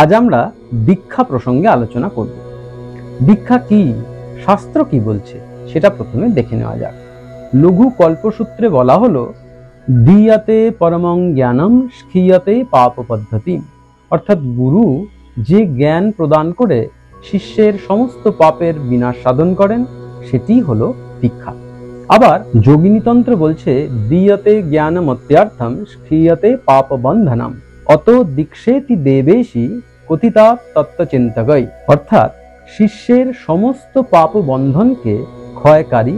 আজ আমরা দীক্ষা প্রসঙ্গে আলোচনা করব। দীক্ষা কি, শাস্ত্র কি বলছে সেটা প্রথমে দেখে নেওয়া যাক। লঘু কল্পসূত্রে বলা হলো, দীয়তে পরমং জ্ঞানম স্ক্ষীয়তে পাপ পদ্ধতি, অর্থাৎ গুরু যে জ্ঞান প্রদান করে শিষ্যের সমস্ত পাপের বিনাশ সাধন করেন সেটি হলো দীক্ষা। আবার যোগিনীতন্ত্র বলছে, দীয়তে জ্ঞানমত্যার্থম স্ক্ষীয়তে পাপ বন্ধনম অত দীক্ষেতি দেবেশি কথিতা তত্ত্বচিন্তকই, অর্থাৎ শিষ্যের সমস্ত পাপ বন্ধনকে ক্ষয়কারী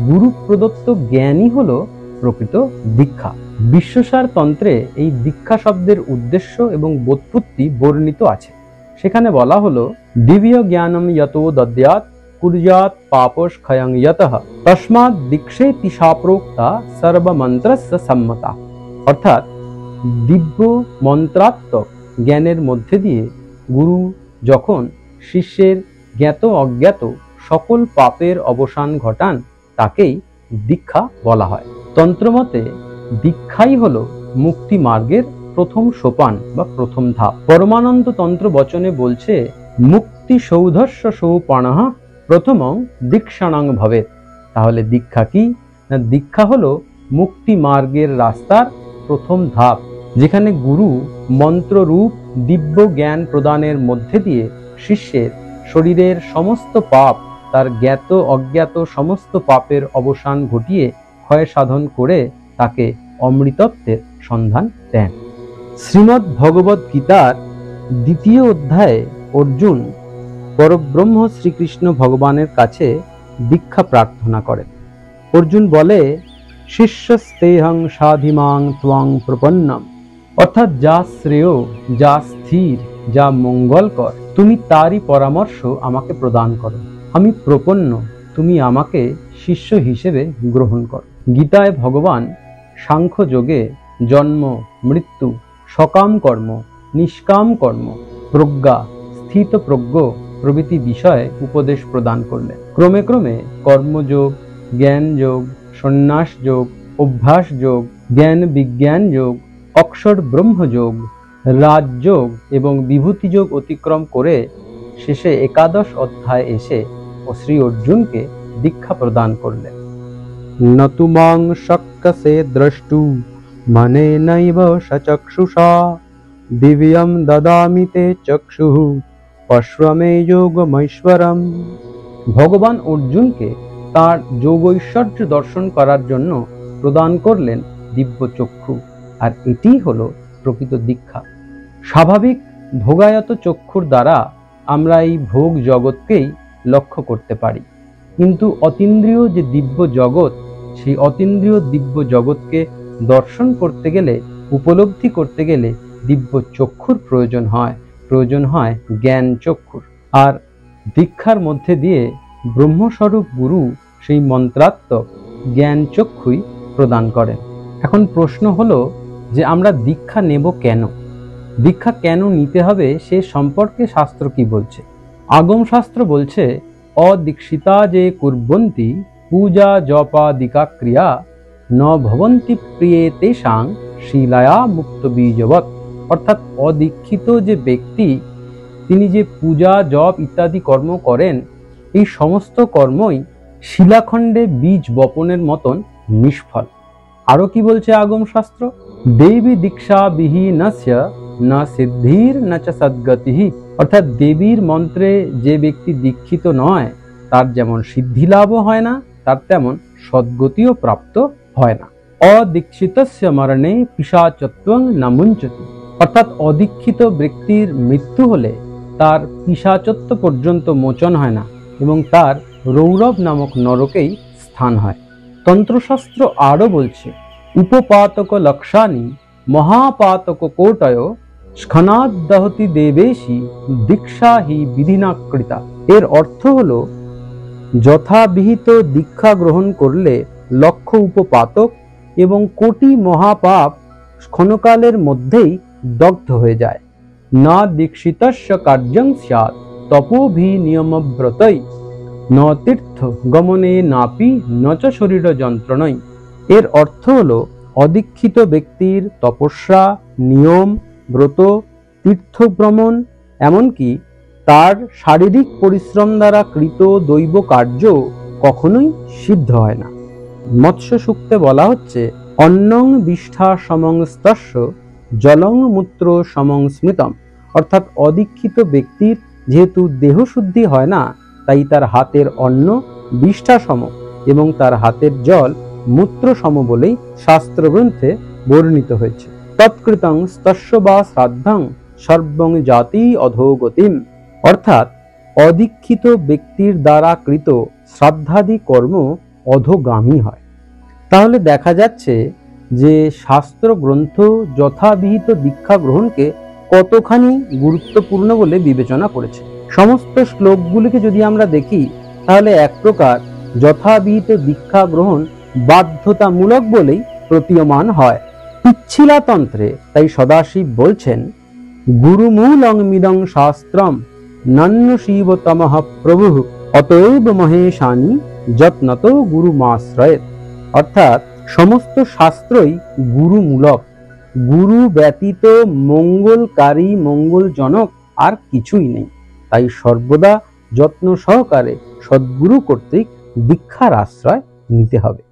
গুরু প্রদত্ত জ্ঞানই হলো প্রকৃত দীক্ষা। বিশ্বসার তন্ত্রে এই দীক্ষা শব্দের উদ্দেশ্য এবং বোৎপত্তি বর্ণিত আছে। সেখানে বলা হলো, দিব্য জ্ঞানম যতো দদ্যাৎ কুর্যাৎ পাপস্ক্ষয়ং যতঃ তস্মাৎ দীক্ষেতি সাপ্রোক্তা সর্বমন্ত্রস্য সম্মতা, অর্থাৎ দিব্য মন্ত্রাত্মক জ্ঞানের মধ্যে দিয়ে গুরু যখন শিষ্যের জ্ঞাত অজ্ঞাত সকল পাপের অবসান ঘটান তাকেই দীক্ষা বলা হয়। তন্ত্রমতে দীক্ষাই হলো মুক্তি মার্গের প্রথম সোপান বা প্রথম ধাপ। পরমানন্দ তন্ত্র বচনে বলছে, মুক্তি সৌধস্য সৌপাণঃ প্রথমং দীক্ষাণং ভবেৎ। তাহলে দীক্ষা কি না, দীক্ষা হলো মুক্তি মার্গের রাস্তার প্রথম ধাপ, যেখানে গুরু মন্ত্ররূপ দিব্য জ্ঞান প্রদানের মধ্যে দিয়ে শিষ্যের শরীরের সমস্ত পাপ, তার জ্ঞাত অজ্ঞাত সমস্ত পাপের অবসান ঘটিয়ে ক্ষয় সাধন করে তাকে অমৃতত্বের সন্ধান দেন। শ্রীমদ্ ভগবদ গীতার 2য় অধ্যায়ে অর্জুন পরব্রহ্ম শ্রীকৃষ্ণ ভগবানের কাছে দীক্ষা প্রার্থনা করেন। অর্জুন বলে, শিষ্যস্তেহং সাধিমাং ত্বং প্রপন্নম, অর্থাৎ যা শ্রেয়, যা স্থির, যা মঙ্গলকর তুমি তারই পরামর্শ আমাকে প্রদান করো। আমি প্রপন্ন, তুমি আমাকে শিষ্য হিসেবে গ্রহণ করো। গীতায় ভগবান সাংখ্য যোগে জন্ম, মৃত্যু, সকাম কর্ম, নিষ্কাম কর্ম, প্রজ্ঞা, স্থিত প্রজ্ঞ প্রভৃতি বিষয়ে উপদেশ প্রদান করলেন। ক্রমে ক্রমে কর্মযোগ, জ্ঞান যোগ, সন্ন্যাস যোগ, অভ্যাস যোগ, জ্ঞান বিজ্ঞান যোগ, অক্ষর ব্রহ্মযোগ, রাজযোগ এবং বিভূতি যোগ অতিক্রম করে শেষে 11 অধ্যায় এসে ও শ্রী অর্জুনকে দীক্ষা প্রদান করলেন। নতু মাং শক্যসে দ্রষ্টু মনেনৈব সচক্ষুষা দিব্যম দদামি তে চক্ষুঃ পশ্রমে যোগমৈশ্বরম। ভগবান অর্জুনকে তার যোগৈশ্বর্য দর্শন করার জন্য প্রদান করলেন দিব্য চক্ষু, আর এটিই হলো প্রকৃত দীক্ষা। স্বাভাবিক ভোগায়ত চক্ষুর দ্বারা আমরা এই ভোগ জগৎকেই লক্ষ্য করতে পারি, কিন্তু অতীন্দ্রিয় যে দিব্য জগৎ, সেই অতীন্দ্রিয় দিব্য জগৎকে দর্শন করতে গেলে, উপলব্ধি করতে গেলে দিব্য চক্ষুর প্রয়োজন হয় জ্ঞান চক্ষুর। আর দীক্ষার মধ্যে দিয়ে ব্রহ্মস্বরূপ গুরু সেই মন্ত্রাত্মক জ্ঞান চক্ষুই প্রদান করেন। এখন প্রশ্ন হলো যে আমরা দীক্ষা নেব কেন, দীক্ষা কেন নিতে হবে সে সম্পর্কে শাস্ত্র কি বলছে। আগম শাস্ত্র বলছে, অদীক্ষিতা যে কুর্বন্তি পূজা জপাদিকা ক্রিয়া ন ভবন্তি প্রিয়ে তেষাং শিলায়া মুক্ত বীজবৎ, অর্থাৎ অদীক্ষিত যে ব্যক্তি তিনি যে পূজা জপ ইত্যাদি কর্ম করেন, এই সমস্ত কর্মই শিলাখণ্ডে বীজ বপনের মতন নিষ্ফল। আরো কি বলছে আগম শাস্ত্র, দেবী দীক্ষা বিহীনস্য না সিদ্ধির না চ সদ্গতিঃ, অর্থাৎ দেবীর মন্ত্রে যে ব্যক্তি দীক্ষিত নয় তার যেমন সিদ্ধি লাভও হয় না, তার তেমন সদ্গতিও প্রাপ্ত হয় না। অদীক্ষিতস্য মরণে পিশাচত্বং না মুঞ্চতি, অর্থাৎ অদীক্ষিত ব্যক্তির মৃত্যু হলে তার পিশাচত্ব পর্যন্ত মোচন হয় না এবং তার রৌরব নামক নরকেই স্থান হয়। তন্ত্রশাস্ত্র আরও বলছে, উপপাতক লক্ষানি মহাপাতক কোটয় স্খনাদ দহতি দেবেশি দীক্ষা হি বিধিনা কৃতা। এর অর্থ হলো, যথাবিহিত দীক্ষা গ্রহণ করলে লক্ষ উপপাতক এবং কোটি মহাপাপ ক্ষণকালের মধ্যেই দগ্ধ হয়ে যায়। না দীক্ষিতস্য কার্যং স্যাৎ তপোভি নিয়মব্রতৈ ন তীর্থ গমনে নাপি নচ শরীর যন্ত্রণৈ। এর অর্থ হলো, অদীক্ষিত ব্যক্তির তপস্যা, নিয়ম, ব্রত, তীর্থ ভ্রমণ এমনকি তার শারীরিক পরিশ্রম দ্বারা কৃত দৈব কার্য কখনোই সিদ্ধ হয় না। মৎস্য সূক্তে বলা হচ্ছে, অন্নং বিষ্ঠা সমং স্তস্য জলং মূত্র সমং স্মৃতম। অর্থাৎ অদীক্ষিত ব্যক্তির যেহেতু দেহশুদ্ধি হয় না, তাই তার হাতের অন্ন বিষ্ঠা সম এবং তার হাতের জল মূত্র সম বলেই শাস্ত্রগ্রন্থে বর্ণিত হয়েছে। তৎকৃতং স্তস্য বা শ্রাদ্ধং সর্বং জাতি অধোগতিম। অর্থাৎ অদীক্ষিত ব্যক্তির দ্বারা কৃত শ্রাদ্ধাদি কর্ম অধোগামী হয়। তাহলে দেখা যাচ্ছে যে শাস্ত্র গ্রন্থ যথাবিহিত দীক্ষা গ্রহণকে কতখানি গুরুত্বপূর্ণ বলে বিবেচনা করেছে। সমস্ত শ্লোকগুলিকে যদি আমরা দেখি, তাহলে এক প্রকার যথাবিহিত দীক্ষা গ্রহণ বাধ্যতামূলক বলেই প্রতীয়মান হয়। পিচ্ছিলা তন্ত্রে তাই সদাশিব বলছেন, গুরুমূলং মিদং শাস্ত্রম নন্য শিবতমঃ প্রভু অতএব মহেশানি যত্নত গুরুমাশ্রয়েত। অর্থাৎ সমস্ত শাস্ত্রই গুরুমূলক, গুরু ব্যতীত মঙ্গলকারী মঙ্গলজনক আর কিছুই নেই। তাই সর্বদা যত্ন সহকারে সদ্গুরু কর্তৃক দীক্ষার আশ্রয় নিতে হবে।